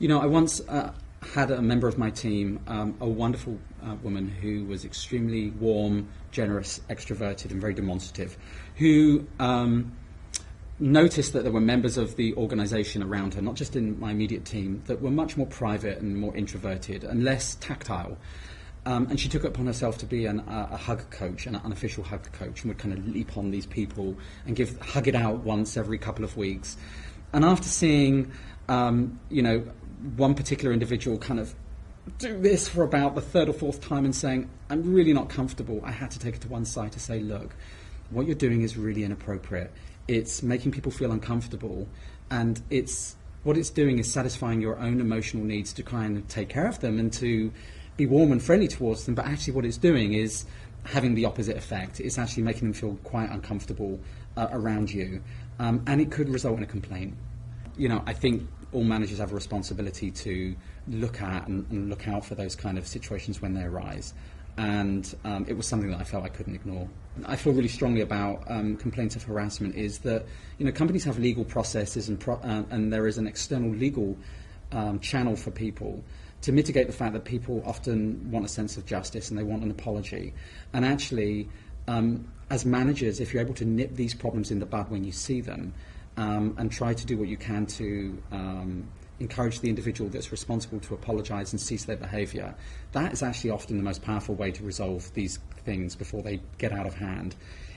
I once had a member of my team, a wonderful woman who was extremely warm, generous, extroverted, and very demonstrative, who noticed that there were members of the organisation around her, not just in my immediate team, that were much more private and more introverted and less tactile. And she took it upon herself to be a hug coach, an unofficial hug coach, and would kind of leap on these people and hug it out once every couple of weeks. And after seeing, one particular individual kind of do this for about the third or fourth time and saying, I'm really not comfortable, I had to take it to one side to say, look, what you're doing is really inappropriate. It's making people feel uncomfortable, and what it's doing is satisfying your own emotional needs to kind of take care of them and to be warm and friendly towards them, but actually what it's doing is having the opposite effect. It's actually making them feel quite uncomfortable around you, and it could result in a complaint. I think all managers have a responsibility to look at and look out for those kind of situations when they arise. And it was something that I felt I couldn't ignore. I feel really strongly about complaints of harassment is that companies have legal processes and there is an external legal channel for people to mitigate the fact that people often want a sense of justice and they want an apology. And actually, as managers, if you're able to nip these problems in the bud when you see them, and try to do what you can to encourage the individual that's responsible to apologise and cease their behaviour, that is actually often the most powerful way to resolve these things before they get out of hand.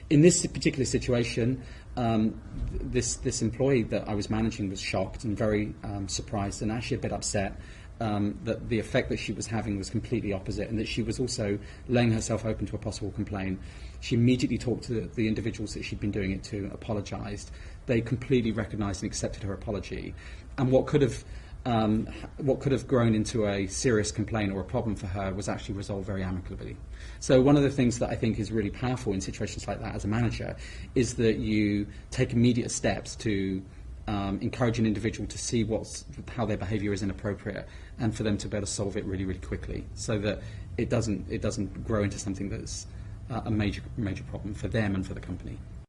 In this particular situation, this employee that I was managing was shocked and very surprised and actually a bit upset that the effect that she was having was completely opposite, and that she was also laying herself open to a possible complaint. She immediately talked to the individuals that she'd been doing it to, apologised. They completely recognised and accepted her apology, and what could have grown into a serious complaint or a problem for her was actually resolved very amicably. So one of the things that I think is really powerful in situations like that as a manager is that you take immediate steps to encourage an individual to see how their behaviour is inappropriate, and for them to be able to solve it really, really quickly, so that it doesn't grow into something that's a major problem for them and for the company.